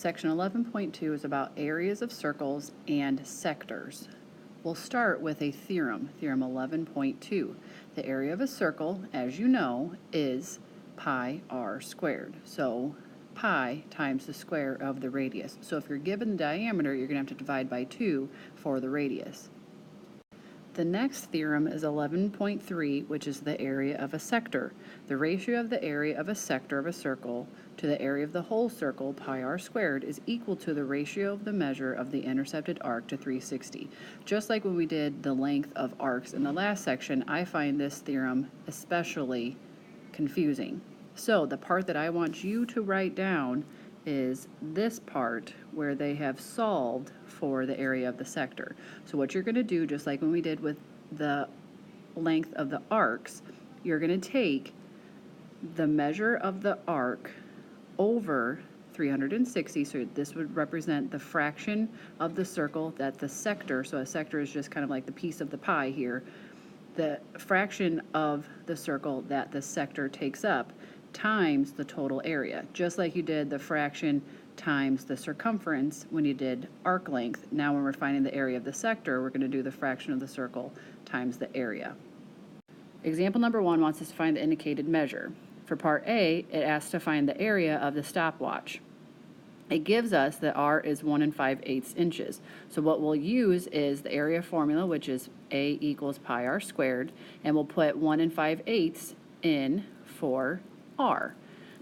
Section 11.2 is about areas of circles and sectors. We'll start with a theorem, Theorem 11.2. The area of a circle, as you know, is pi r squared. So pi times the square of the radius. So if you're given the diameter, you're going to have to divide by 2 for the radius. The next theorem is 11.3, which is the area of a sector. The ratio of the area of a sector of a circle to the area of the whole circle, pi r squared, is equal to the ratio of the measure of the intercepted arc to 360. Just like when we did the length of arcs in the last section, I find this theorem especially confusing. So the part that I want you to write down is this part where they have solved for the area of the sector. So what you're going to do, just like when we did with the length of the arcs, you're going to take the measure of the arc over 360, so this would represent the fraction of the circle that the sector, so a sector is just kind of like the piece of the pie here, the fraction of the circle that the sector takes up times the total area, just like you did the fraction times the circumference when you did arc length. Now when we're finding the area of the sector, we're going to do the fraction of the circle times the area. Example number 1 wants us to find the indicated measure. For part A, it asks to find the area of the stopwatch. It gives us that R is 1 5/8 inches. So what we'll use is the area formula, which is A equals pi r squared, and we'll put 1 5/8 in for R.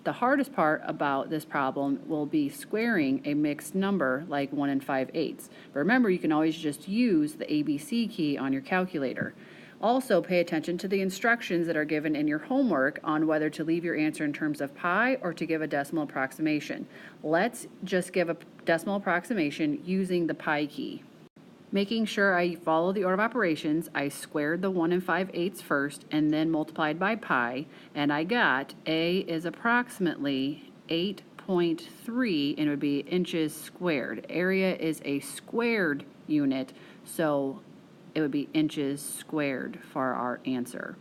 The hardest part about this problem will be squaring a mixed number like 1 5/8. But remember, you can always just use the ABC key on your calculator. Also, pay attention to the instructions that are given in your homework on whether to leave your answer in terms of pi or to give a decimal approximation. Let's just give a decimal approximation using the pi key. Making sure I follow the order of operations, I squared the 1 5/8 first and then multiplied by pi, and I got A is approximately 8.3, and it would be inches squared. Area is a squared unit, so it would be inches squared for our answer.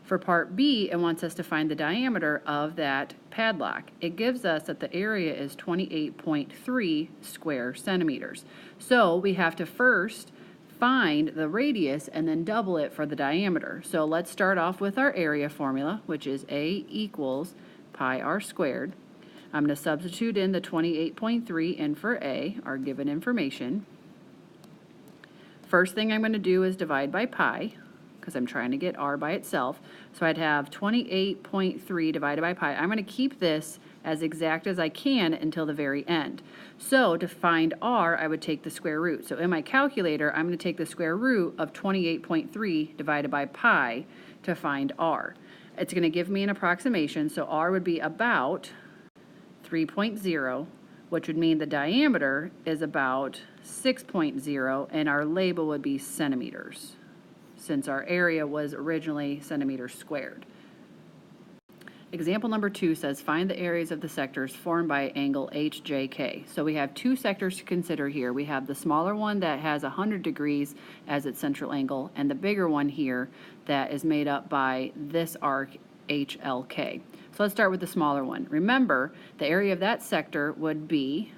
For part B, it wants us to find the diameter of that padlock. It gives us that the area is 28.3 square centimeters. So we have to first find the radius and then double it for the diameter. So let's start off with our area formula, which is A equals pi r squared. I'm going to substitute in the 28.3 in for A, our given information. First thing I'm going to do is divide by pi, because I'm trying to get r by itself. So I'd have 28.3 divided by pi. I'm going to keep this as exact as I can until the very end. So to find r, I would take the square root. So in my calculator, I'm going to take the square root of 28.3 divided by pi to find r. It's going to give me an approximation, so r would be about 3.0, which would mean the diameter is about 6.0, and our label would be centimeters, since our area was originally centimeters squared. Example number 2 says find the areas of the sectors formed by angle HJK. So we have 2 sectors to consider here. We have the smaller one that has 100 degrees as its central angle, and the bigger one here that is made up by this arc HLK. So let's start with the smaller one. Remember, the area of that sector would be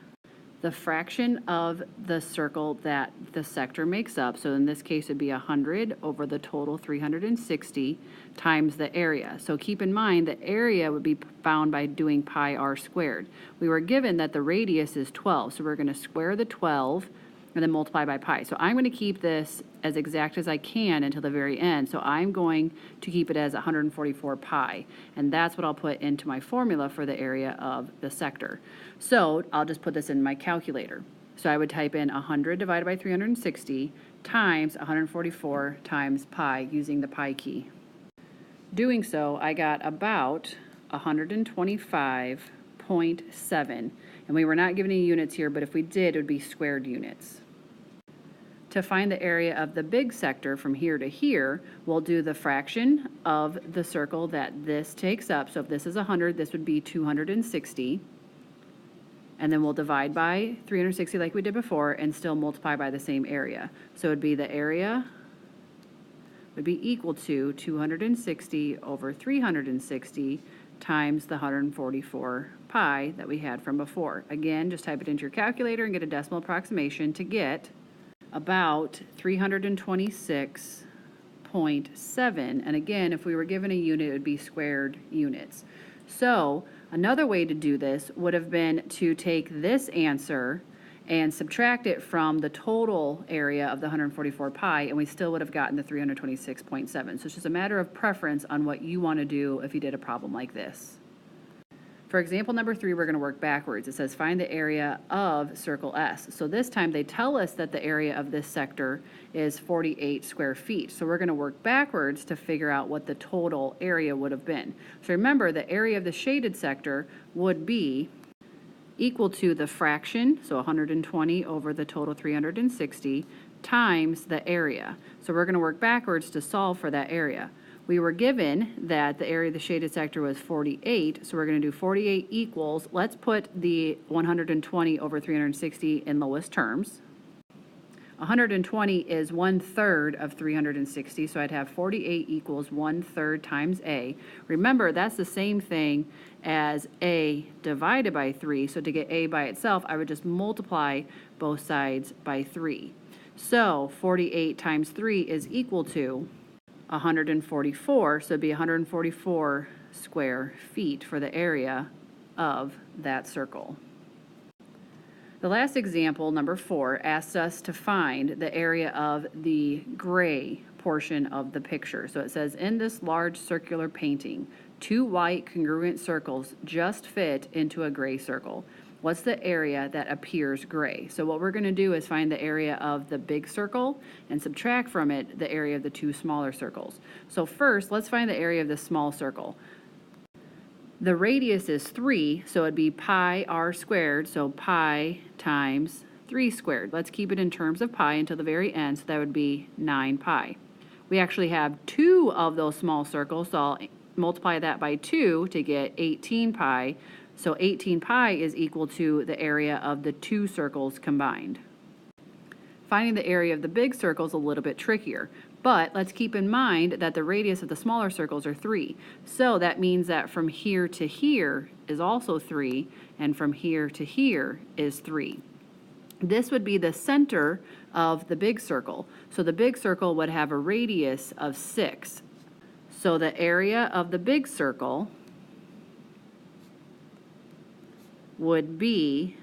the fraction of the circle that the sector makes up. So in this case, it would be 100 over the total 360 times the area. So keep in mind the area would be found by doing pi r squared. We were given that the radius is 12, so we're going to square the 12 and then multiply by pi. So I'm going to keep this as exact as I can until the very end. So I'm going to keep it as 144 pi, and that's what I'll put into my formula for the area of the sector. So I'll just put this in my calculator. So I would type in 100 divided by 360 times 144 times pi using the pi key. Doing so, I got about 125.7. And we were not given any units here, but if we did, it would be squared units. To find the area of the big sector from here to here, we'll do the fraction of the circle that this takes up. So if this is 100, this would be 260. And then we'll divide by 360 like we did before and still multiply by the same area. So it would be the area would be equal to 260 over 360 times the 144 pi that we had from before. Again, just type it into your calculator and get a decimal approximation to get about 326.7. And again, if we were given a unit, it would be squared units. So another way to do this would have been to take this answer and subtract it from the total area of the 144 pi, and we still would have gotten the 326.7. So it's just a matter of preference on what you want to do if you did a problem like this. For example number 3, we're going to work backwards. It says find the area of circle S. So this time they tell us that the area of this sector is 48 square feet. So we're going to work backwards to figure out what the total area would have been. So remember, the area of the shaded sector would be equal to the fraction, so 120 over the total 360, times the area. So we're going to work backwards to solve for that area. We were given that the area of the shaded sector was 48, so we're going to do 48 equals, let's put the 120 over 360 in lowest terms. 120 is 1/3 of 360, so I'd have 48 equals 1/3 times A. Remember, that's the same thing as A divided by 3, so to get A by itself, I would just multiply both sides by 3. So 48 times 3 is equal to 144, so it'd be 144 square feet for the area of that circle. The last example, number 4, asks us to find the area of the gray portion of the picture. So it says, in this large circular painting, 2 white congruent circles just fit into a gray circle. What's the area that appears gray? So what we're going to do is find the area of the big circle and subtract from it the area of the 2 smaller circles. So first, let's find the area of the small circle. The radius is 3, so it'd be pi r squared, so pi times 3 squared. Let's keep it in terms of pi until the very end, so that would be 9 pi. We actually have 2 of those small circles, so I'll multiply that by 2 to get 18 pi. So 18 pi is equal to the area of the 2 circles combined. Finding the area of the big circle is a little bit trickier, but let's keep in mind that the radius of the smaller circles are 3. So that means that from here to here is also 3, and from here to here is 3. This would be the center of the big circle. So the big circle would have a radius of 6. So the area of the big circle would be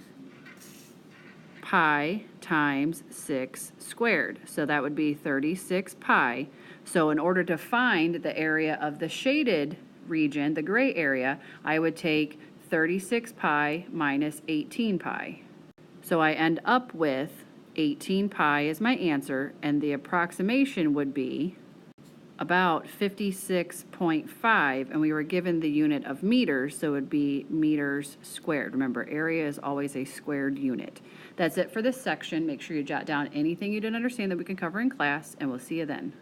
pi times 6 squared. So that would be 36 pi. So in order to find the area of the shaded region, the gray area, I would take 36 pi minus 18 pi. So I end up with 18 pi as my answer, and the approximation would be about 56.5, and we were given the unit of meters, so it would be meters squared. Remember, area is always a squared unit. That's it for this section. Make sure you jot down anything you didn't understand that we can cover in class, and we'll see you then.